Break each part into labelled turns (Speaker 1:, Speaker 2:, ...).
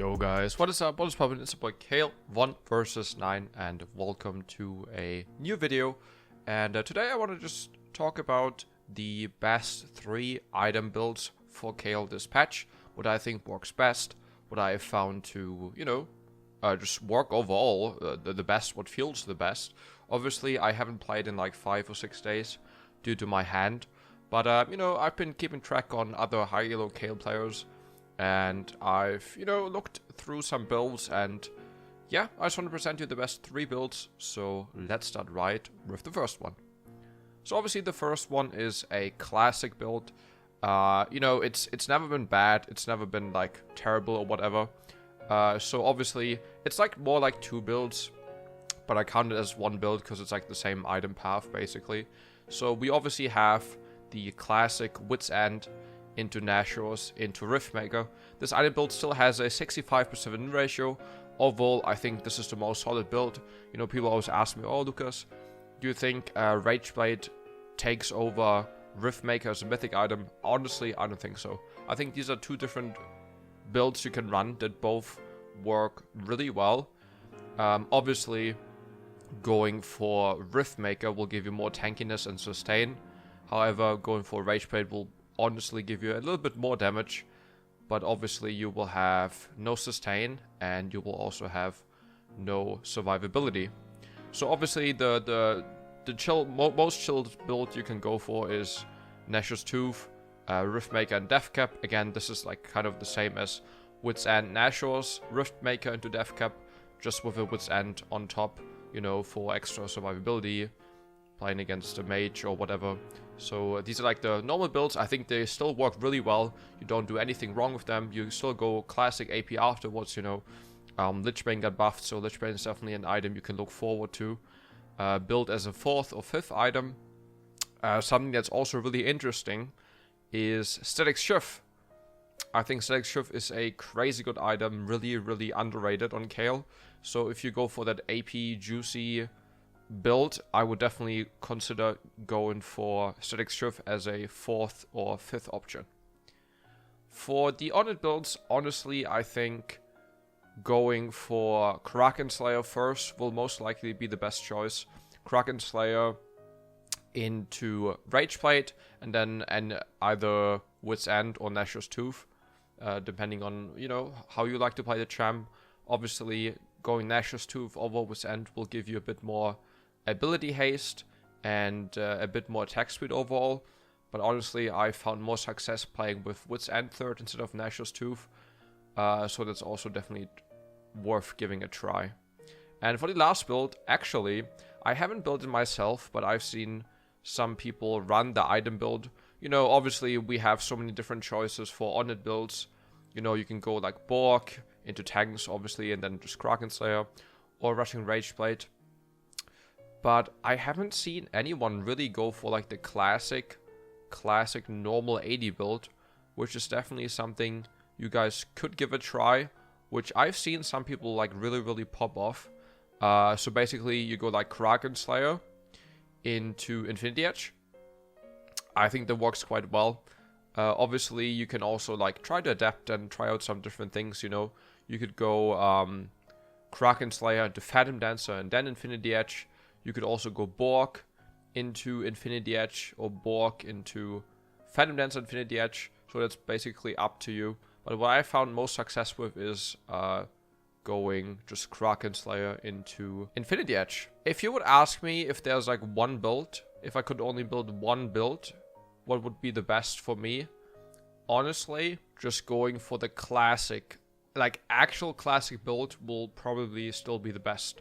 Speaker 1: Yo guys, what is up? What is poppin'? It's your boy Kayle, 1 versus 9, and welcome to a new video. And today I want to just talk about the best 3 item builds for Kayle this patch, what I think works best, what I have found to, just work overall, the best, what feels the best. Obviously, I haven't played in like 5 or 6 days due to my hand, but I've been keeping track on other high elo Kayle players. And I've, looked through some builds, and yeah, I just want to present you the best 3 builds. So let's start right with the first one. So obviously the first one is a classic build. It's never been bad. It's never been like terrible or whatever. So obviously it's like more like 2 builds, but I count it as 1 build because it's like the same item path basically. So we obviously have the classic Wit's End into Nashor's, into Riftmaker. This item build still has a 65% win ratio. Overall, I think this is the most solid build. People always ask me, oh Lucas, do you think Rageblade takes over Riftmaker as a mythic item? Honestly, I don't think so. I think these are 2 different builds you can run that both work really well. Obviously, going for Riftmaker will give you more tankiness and sustain. However, going for Rageblade will honestly give you a little bit more damage, but obviously you will have no sustain and you will also have no survivability. So obviously the most chilled build you can go for is Nashor's Tooth, Riftmaker and Deathcap. Again, this is like kind of the same as Wit's End Nashor's, Riftmaker into Deathcap, just with a Wit's End on top, for extra survivability, playing against a mage or whatever. So these are like the normal builds. I think they still work really well. You don't do anything wrong with them. You still go classic AP afterwards, Lichbane got buffed, so Lichbane is definitely an item you can look forward to. Build as a 4th or 5th item. Something that's also really interesting is Static Shift. I think Static Shift is a crazy good item, really, really underrated on Kayle. So if you go for that AP juicy build, I would definitely consider going for Static Shift as a 4th or 5th option. For the Audit builds, honestly, I think going for Kraken Slayer first will most likely be the best choice. Kraken Slayer into Rageblade, and then either Wit's End or Nashor's Tooth, depending on how you like to play the champ. Obviously, going Nashor's Tooth over Wit's End will give you a bit more ability haste and a bit more attack speed overall, but honestly I found more success playing with Wit's End 3rd instead of Nashor's Tooth, so that's also definitely worth giving a try. And for the last build, actually I haven't built it myself, but I've seen some people run the item build. Obviously we have so many different choices for Audit builds. You can go like Borg into tanks obviously, and then just Kraken Slayer or rushing Rageblade. But I haven't seen anyone really go for like the classic normal 80 build, which is definitely something you guys could give a try, which I've seen some people like really pop off. So basically you go like Kraken Slayer into Infinity Edge. I think that works quite well. Obviously you can also like try to adapt and try out some different things, You could go Kraken Slayer into Phantom Dancer and then Infinity Edge. You could also go Borg into Infinity Edge or Borg into Phantom Dance Infinity Edge. So that's basically up to you. But what I found most success with is going just Kraken Slayer into Infinity Edge. If you would ask me if there's like 1 build, if I could only build 1 build, what would be the best for me? Honestly, just going for the classic, like actual classic build will probably still be the best.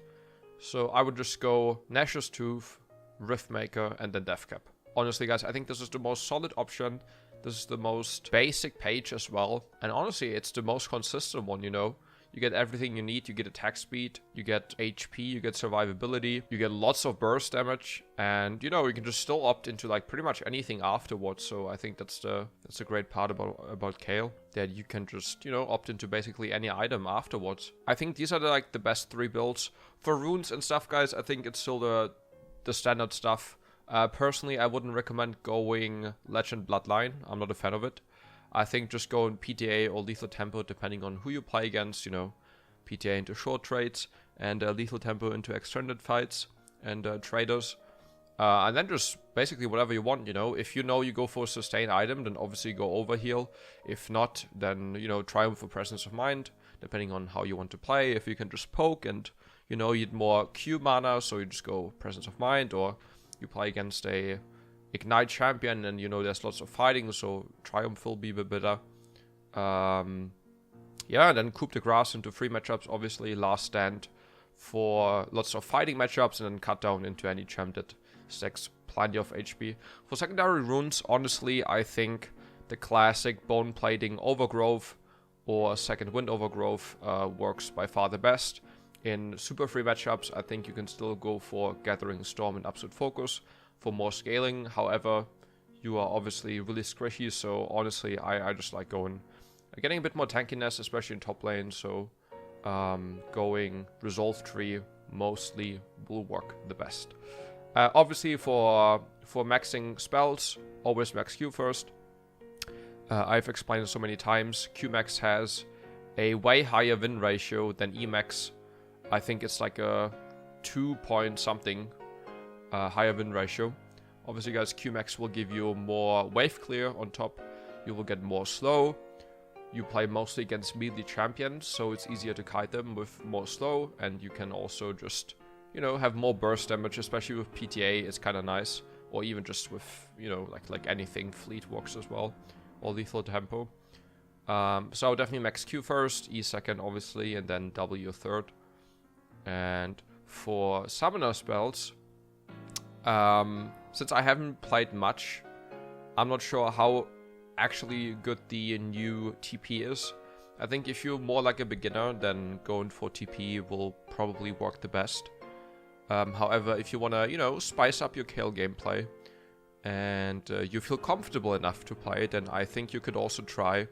Speaker 1: So I would just go Nashor's Tooth, Riftmaker, and then Deathcap. Honestly, guys, I think this is the most solid option. This is the most basic page as well. And honestly, it's the most consistent one, You get everything you need. You get attack speed, you get HP, you get survivability, you get lots of burst damage. And, you can just still opt into like pretty much anything afterwards. So I think that's the great part about Kayle, that you can just, opt into basically any item afterwards. I think these are the best 3 builds. For runes and stuff, guys, I think it's still the standard stuff. Personally, I wouldn't recommend going Legend Bloodline. I'm not a fan of it. I think just go in PTA or lethal tempo depending on who you play against, you know, PTA into short trades and lethal tempo into extended fights and traders. And then just basically whatever you want, you know. If you know you go for a sustained item, then obviously go overheal. If not, then, you know, Triumph for Presence of Mind, depending on how you want to play. If you can just poke and, you know, you need more Q mana, so you just go Presence of Mind, or you play against a Ignite champion and, you know, there's lots of fighting, so Triumph will be a bit better. Yeah, and then Coup de Grace into free matchups, obviously. Last Stand for lots of fighting matchups, and then cut down into any champ that stacks plenty of HP. For secondary runes, honestly, I think the classic Bone Plating Overgrowth or Second Wind Overgrowth works by far the best. In super free matchups, I think you can still go for Gathering Storm and Absolute Focus for more scaling. However, you are obviously really squishy, so honestly, I just like getting a bit more tankiness, especially in top lane, so going Resolve Tree mostly will work the best. Obviously, for maxing spells, always max Q first. I've explained it so many times. Qmax has a way higher win ratio than Emax. I think it's like a 2 point something higher win ratio. Obviously, guys, Qmax will give you more wave clear on top. You will get more slow. You play mostly against melee champions, so it's easier to kite them with more slow, and you can also just, you know, have more burst damage, especially with PTA. It's kind of nice, or even just with, you know, like anything, fleet works as well, or lethal tempo. So definitely max Q first, E second obviously, and then W third. And for summoner spells, since I haven't played much, I'm not sure how actually good the new TP is. I think if you're more like a beginner, then going for TP will probably work the best. However, if you want to, you know, spice up your Kayle gameplay and you feel comfortable enough to play it, then I think you could also try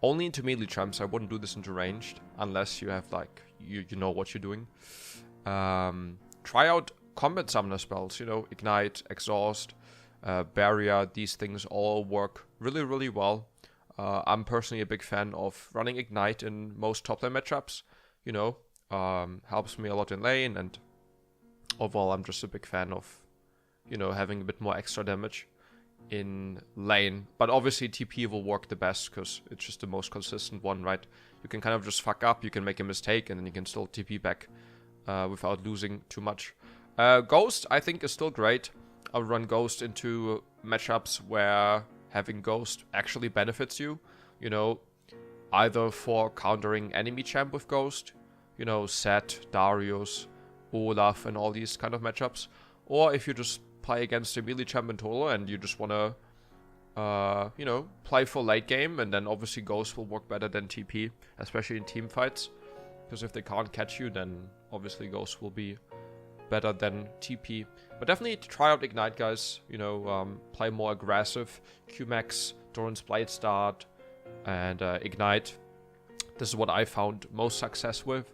Speaker 1: only into melee champs. I wouldn't do this into ranged unless you have like you know what you're doing. Try out combat summoner spells, you know, Ignite, Exhaust, Barrier. These things all work really, really well. I'm personally a big fan of running Ignite in most top lane matchups. You know, helps me a lot in lane, and overall I'm just a big fan of, you know, having a bit more extra damage in lane. But obviously TP will work the best because it's just the most consistent one, right? You can kind of just fuck up, you can make a mistake, and then you can still TP back without losing too much. Ghost, I think, is still great. I'll run Ghost into matchups where having Ghost actually benefits you. You know, either for countering enemy champ with Ghost, you know, Set, Darius, Olaf, and all these kind of matchups. Or if you just play against a melee champ in total and you just want to, you know, play for late game, and then obviously Ghost will work better than TP, especially in team fights. Because if they can't catch you, then obviously Ghost will be better than TP. But definitely try out Ignite, guys. You know, play more aggressive. Qmax, Doran's Blade Start, and Ignite. This is what I found most success with,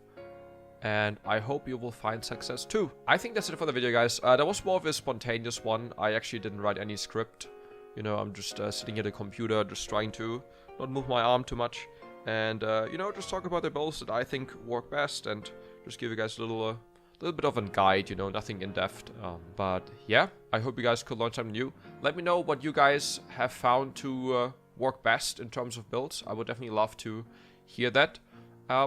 Speaker 1: and I hope you will find success too. I think that's it for the video, guys. That was more of a spontaneous one. I actually didn't write any script. You know, I'm just sitting at a computer, just trying to not move my arm too much, and you know, just talk about the builds that I think work best, and just give you guys a little bit of a guide, you know, nothing in depth. But yeah, I hope you guys could learn something new. Let me know what you guys have found to work best in terms of builds. I would definitely love to hear that.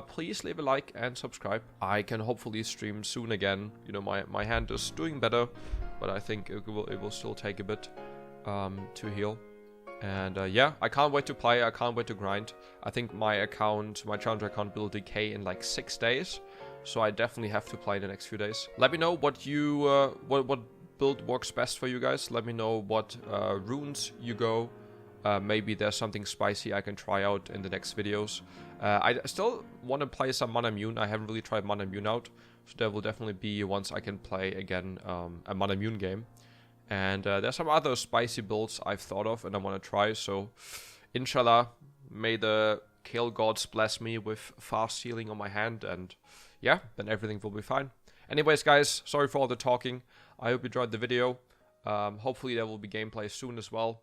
Speaker 1: Please leave a like and subscribe. I can hopefully stream soon again. You know, my hand is doing better, but I think it will still take a bit to heal. And yeah, I can't wait to play. I can't wait to grind. I think my challenger account will decay in like 6 days. So I definitely have to play in the next few days. Let me know what you what build works best for you guys. Let me know what runes you go. Maybe there's something spicy I can try out in the next videos. I still want to play some Mana Immune. I haven't really tried Mana Immune out. So there will definitely be once I can play again a Mana Immune game. And there's some other spicy builds I've thought of and I want to try. So inshallah, may the Kayle gods bless me with fast healing on my hand, and yeah, then everything will be fine. Anyways, guys, sorry for all the talking. I hope you enjoyed the video. Hopefully there will be gameplay soon as well.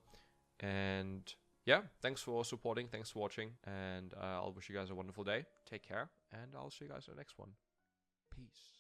Speaker 1: And yeah, thanks for supporting, thanks for watching, and I'll wish you guys a wonderful day. Take care, and I'll see you guys in the next one. Peace.